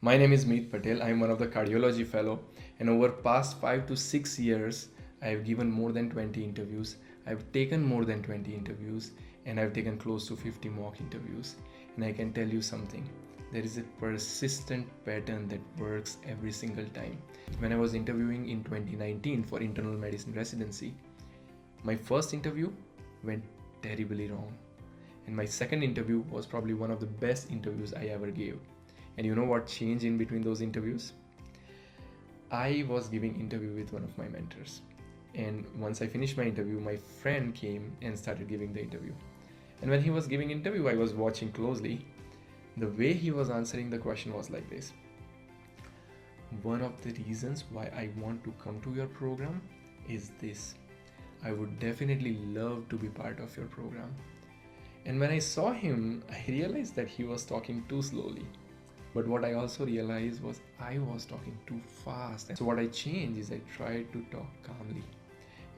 My name is Meet Patel. I am one of the cardiology fellow, and over past 5 to 6 years, I have given more than 20 interviews. I've taken more than 20 interviews, and I've taken close to 50 mock interviews. And I can tell you something. There is a persistent pattern that works every single time. When I was interviewing in 2019 for internal medicine residency, my first interview went terribly wrong. And my second interview was probably one of the best interviews I ever gave. And you know what changed in between those interviews? I was giving interview with one of my mentors. And once I finished my interview, my friend came and started giving the interview. And when he was giving interview, I was watching closely. The way he was answering the question was like this. One of the reasons why I want to come to your program is this. I would definitely love to be part of your program. And when I saw him, I realized that he was talking too slowly. But what I also realized was I was talking too fast. So what I changed is I tried to talk calmly.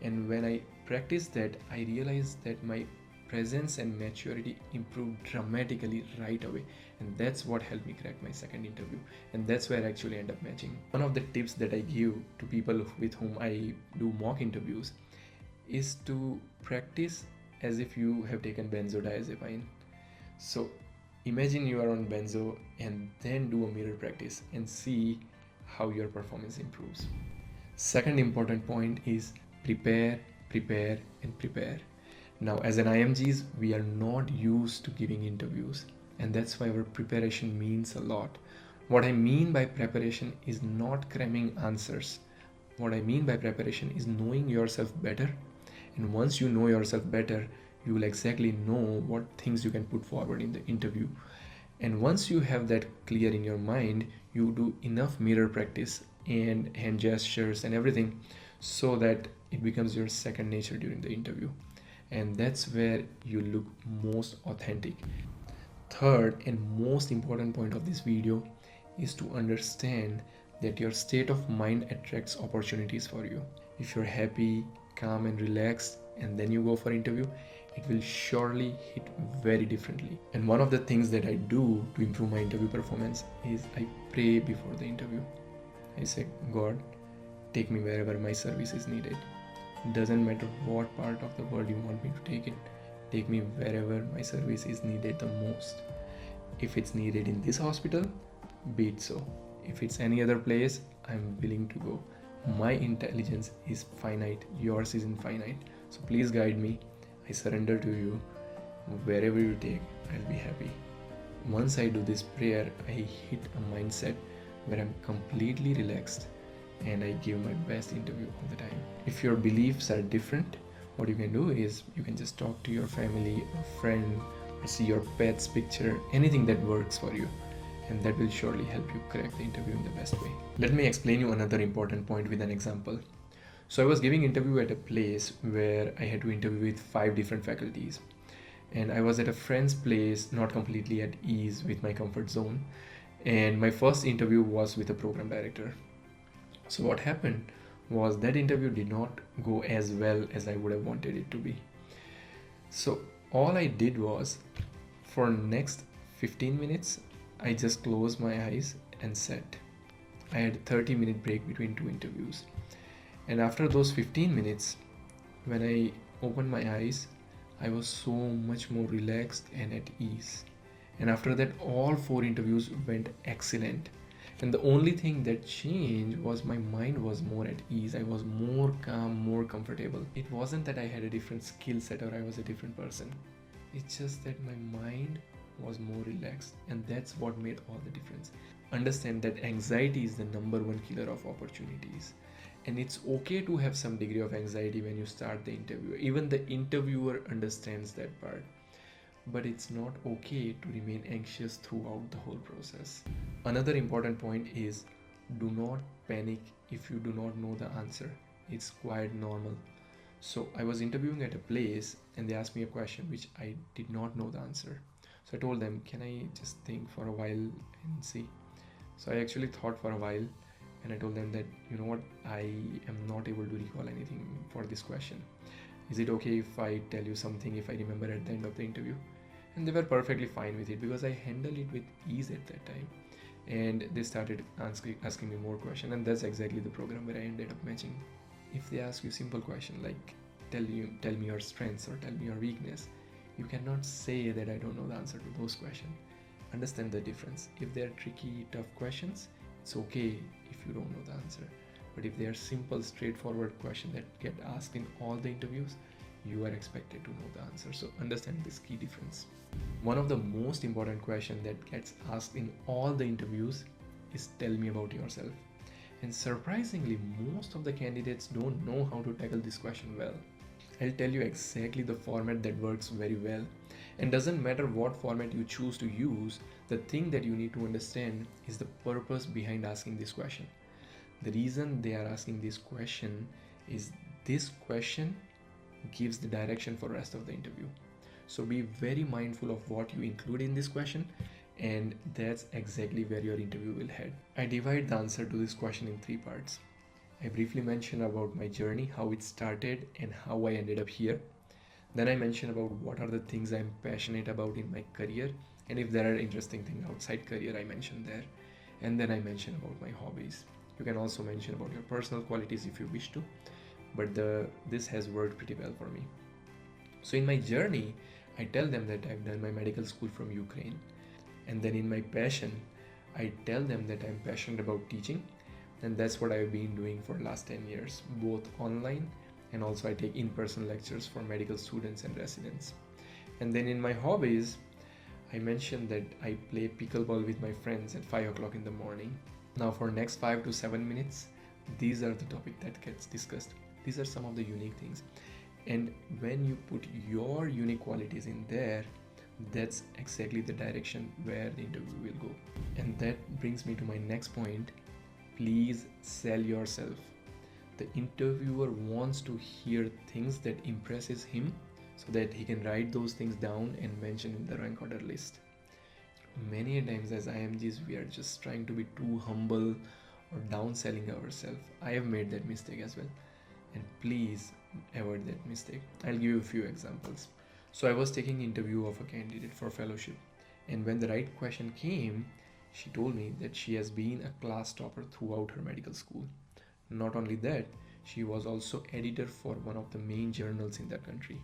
And when I practiced that, I realized that my presence and maturity improved dramatically right away. And that's what helped me crack my second interview. And that's where I actually end up matching. One of the tips that I give to people with whom I do mock interviews is to practice as if you have taken benzodiazepine. So imagine you are on benzo and then do a mirror practice and see how your performance improves. Second important point is prepare, prepare, and prepare. Now, as an IMGs, we are not used to giving interviews, and that's why our preparation means a lot. What I mean by preparation is not cramming answers. What I mean by preparation is knowing yourself better. And once you know yourself better, you will exactly know what things you can put forward in the interview. And once you have that clear in your mind, you do enough mirror practice and hand gestures and everything so that it becomes your second nature during the interview. And that's where you look most authentic. Third and most important point of this video is to understand that your state of mind attracts opportunities for you. If you're happy, calm and relaxed and then you go for interview, it will surely hit very differently. And one of the things that I do to improve my interview performance is I pray before the interview. I say, God, take me wherever my service is needed. It doesn't matter what part of the world you want me to take it. Take me wherever my service is needed the most. If it's needed in this hospital, be it so. If it's any other place, I'm willing to go. My intelligence is finite, yours is infinite. So please guide me. I surrender to you. Wherever you take, I'll be happy. Once I do this prayer, I hit a mindset where I'm completely relaxed and I give my best interview all the time. If your beliefs are different, what you can do is you can just talk to your family or friend or see your pet's picture, anything that works for you. And that will surely help you crack the interview in the best way. Let me explain you another important point with an example. So I was giving interview at a place where I had to interview with 5 different faculties. And I was at a friend's place, not completely at ease with my comfort zone. And my first interview was with a program director. So what happened was that interview did not go as well as I would have wanted it to be. So all I did was for next 15 minutes, I just closed my eyes and sat. I had a 30-minute break between 2 interviews. And after those 15 minutes, when I opened my eyes, I was so much more relaxed and at ease. And after that, all 4 interviews went excellent. And the only thing that changed was my mind was more at ease. I was more calm, more comfortable. It wasn't that I had a different skill set or I was a different person. It's just that my mind was more relaxed, and that's what made all the difference. Understand that anxiety is the number 1 killer of opportunities. And it's okay to have some degree of anxiety when you start the interview. Even the interviewer understands that part. But it's not okay to remain anxious throughout the whole process. Another important point is do not panic if you do not know the answer. It's quite normal. So I was interviewing at a place and they asked me a question which I did not know the answer. So I told them, can I just think for a while and see? So I actually thought for a while and I told them that, you know what, I am not able to recall anything for this question. Is it okay if I tell you something if I remember at the end of the interview? And they were perfectly fine with it because I handled it with ease at that time. And they started asking me more questions, and that's exactly the program where I ended up matching. If they ask you simple question like tell me your strengths or tell me your weakness, you cannot say that I don't know the answer to those questions. Understand the difference. If they are tricky, tough questions, it's okay if you don't know the answer. But if they are simple, straightforward questions that get asked in all the interviews, you are expected to know the answer. So understand this key difference. One of the most important questions that gets asked in all the interviews is tell me about yourself. And surprisingly, most of the candidates don't know how to tackle this question well. I'll tell you exactly the format that works very well. And doesn't matter what format you choose to use, the thing that you need to understand is the purpose behind asking this question. The reason they are asking this question is this question gives the direction for the rest of the interview. So be very mindful of what you include in this question, and that's exactly where your interview will head. I divide the answer to this question in 3 parts. I briefly mention about my journey, how it started and how I ended up here. Then I mention about what are the things I'm passionate about in my career, and if there are interesting things outside career, I mention there. And then I mention about my hobbies. You can also mention about your personal qualities if you wish to, but this has worked pretty well for me. So in my journey, I tell them that I've done my medical school from Ukraine. And then in my passion, I tell them that I'm passionate about teaching, and that's what I've been doing for the last 10 years, both online and also I take in-person lectures for medical students and residents. And then in my hobbies, I mentioned that I play pickleball with my friends at 5 o'clock in the morning. Now for next 5 to 7 minutes, these are the topic that gets discussed. These are some of the unique things. And when you put your unique qualities in there, that's exactly the direction where the interview will go. And that brings me to my next point. Please sell yourself. The interviewer wants to hear things that impresses him so that he can write those things down and mention in the rank order list. Many times as IMGs, we are just trying to be too humble or downselling ourselves. I have made that mistake as well. And please avoid that mistake. I'll give you a few examples. So I was taking interview of a candidate for fellowship, and when the right question came, she told me that she has been a class topper throughout her medical school. Not only that, she was also editor for one of the main journals in that country.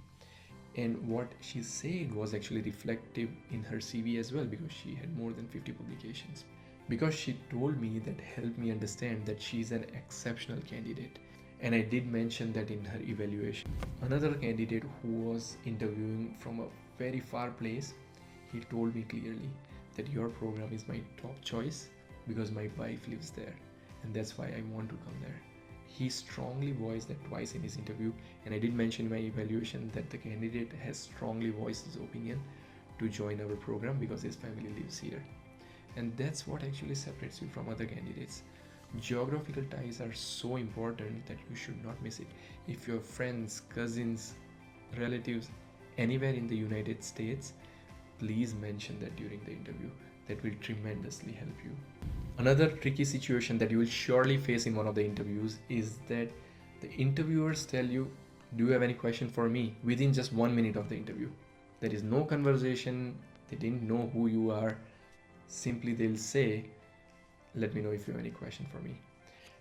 And what she said was actually reflective in her CV as well, because she had more than 50 publications. Because she told me, that helped me understand that she's an exceptional candidate. And I did mention that in her evaluation. Another candidate who was interviewing from a very far place, he told me clearly that your program is my top choice because my wife lives there, and that's why I want to come there. He strongly voiced that twice in his interview, and I did mention in my evaluation that the candidate has strongly voiced his opinion to join our program because his family lives here. And that's what actually separates you from other candidates. Geographical ties are so important that you should not miss it. If your friends, cousins, relatives anywhere in the United States, please mention that during the interview. That will tremendously help you. Another tricky situation that you will surely face in one of the interviews is that the interviewers tell you, do you have any question for me, within just 1 minute of the interview. There is no conversation, they didn't know who you are. Simply they'll say, let me know if you have any question for me.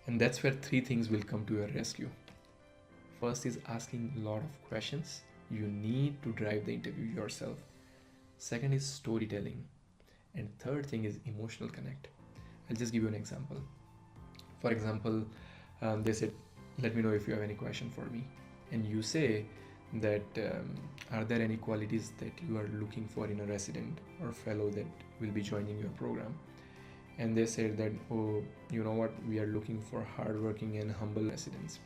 And that's where 3 things will come to your rescue. First is asking a lot of questions. You need to drive the interview yourself. Second is storytelling. And third thing is emotional connect. I'll just give you an example. For example, they said, let me know if you have any question for me. And you say that, are there any qualities that you are looking for in a resident or fellow that will be joining your program? And they said that, oh, you know what, we are looking for hardworking and humble residents.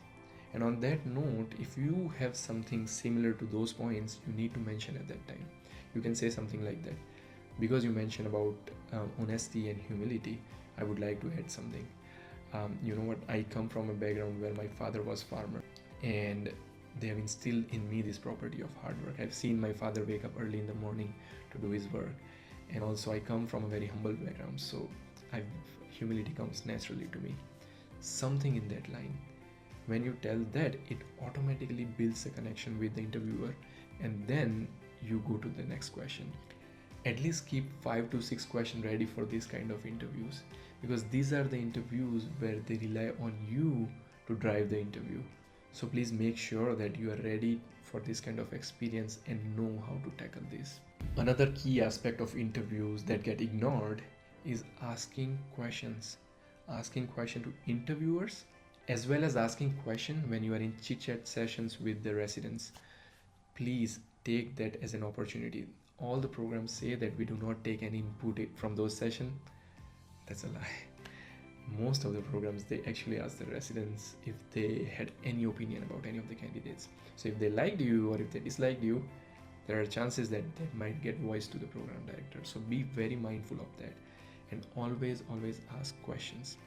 And on that note, if you have something similar to those points, you need to mention at that time. You can say something like that. Because you mentioned about honesty and humility, I would like to add something. You know what, I come from a background where my father was farmer, and they have instilled in me this property of hard work. I've seen my father wake up early in the morning to do his work. And also I come from a very humble background, so humility comes naturally to me. Something in that line. When you tell that, it automatically builds a connection with the interviewer, and then you go to the next question. At least keep 5 to 6 questions ready for these kind of interviews, because these are the interviews where they rely on you to drive the interview. So please make sure that you are ready for this kind of experience and know how to tackle this. Another key aspect of interviews that get ignored is asking questions. Asking questions to interviewers, as well as asking questions when you are in chit-chat sessions with the residents. Please take that as an opportunity. All the programs say that we do not take any input from those sessions. That's a lie. Most of the programs, they actually ask the residents if they had any opinion about any of the candidates. So if they liked you or if they disliked you, there are chances that that might get voiced to the program director. So be very mindful of that, and always ask questions.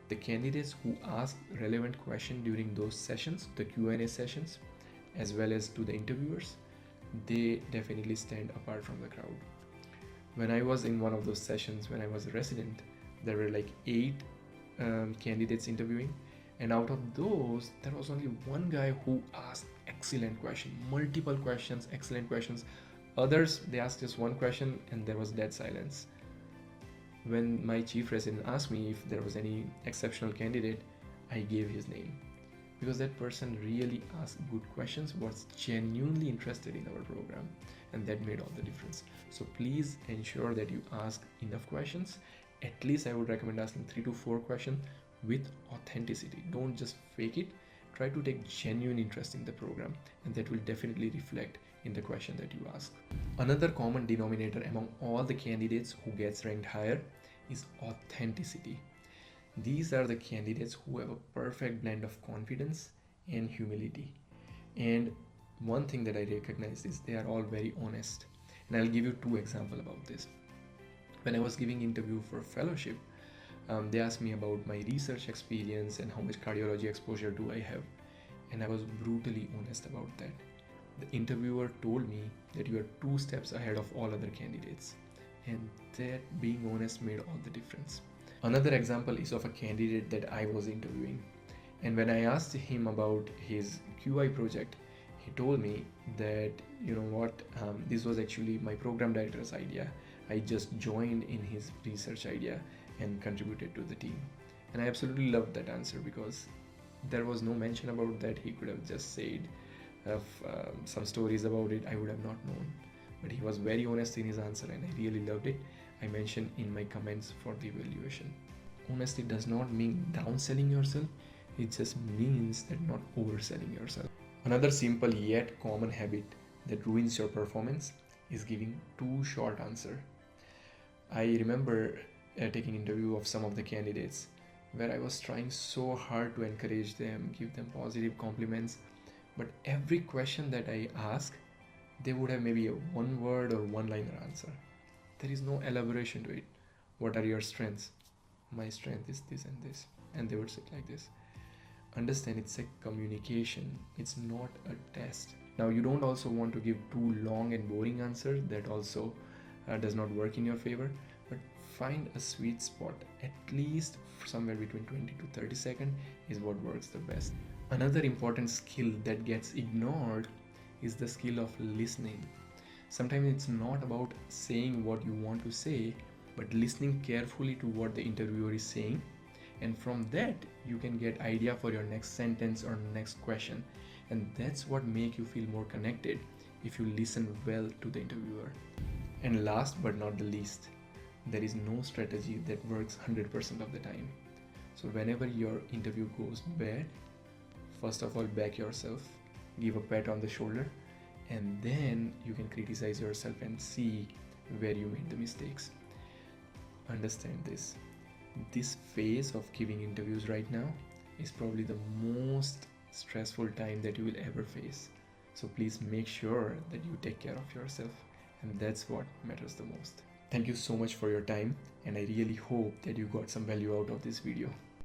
The candidates who ask relevant questions during those sessions, the Q&A sessions, as well as to the interviewers, they definitely stand apart from the crowd. When I was in one of those sessions, when I was a resident, there were like 8 candidates interviewing, and out of those, there was only one guy who asked excellent question, multiple questions, excellent questions. Others, they asked just one question and there was dead silence. When my chief resident asked me if there was any exceptional candidate, I gave his name, because that person really asked good questions, was genuinely interested in our program, and that made all the difference. So please ensure that you ask enough questions. At least I would recommend asking 3 to 4 questions with authenticity. Don't just fake it. Try to take genuine interest in the program, and that will definitely reflect in the question that you ask. Another common denominator among all the candidates who gets ranked higher is authenticity. These are the candidates who have a perfect blend of confidence and humility. And one thing that I recognize is they are all very honest. And I'll give you 2 examples about this. When I was giving interview for fellowship, they asked me about my research experience and how much cardiology exposure do I have. And I was brutally honest about that. The interviewer told me that you are 2 steps ahead of all other candidates. And that being honest made all the difference. Another example is of a candidate that I was interviewing. And when I asked him about his QI project, he told me that, you know what, this was actually my program director's idea. I just joined in his research idea and contributed to the team. And I absolutely loved that answer, because there was no mention about that. He could have just said some stories about it. I would have not known. But he was very honest in his answer, and I really loved it. I mentioned in my comments for the evaluation. Honesty does not mean downselling yourself. It just means that not overselling yourself. Another simple yet common habit that ruins your performance is giving too short answer. I remember taking interview of some of the candidates where I was trying so hard to encourage them, give them positive compliments, but every question that I asked, they would have maybe a 1 word or 1-liner answer. There is no elaboration to it. What are your strengths? My strength is this and this. And they would say it like this. Understand, it's a communication. It's not a test. Now, you don't also want to give too long and boring answer. That also does not work in your favor. But find a sweet spot. At least somewhere between 20 to 30 seconds is what works the best. Another important skill that gets ignored is the skill of listening. Sometimes it's not about saying what you want to say, but listening carefully to what the interviewer is saying. And from that, you can get idea for your next sentence or next question. And that's what makes you feel more connected if you listen well to the interviewer. And last but not the least, there is no strategy that works 100% of the time. So whenever your interview goes bad, first of all, back yourself, give a pat on the shoulder, and then you can criticize yourself and see where you made the mistakes. Understand this. This phase of giving interviews right now is probably the most stressful time that you will ever face. So please make sure that you take care of yourself, and that's what matters the most. Thank you so much for your time, and I really hope that you got some value out of this video.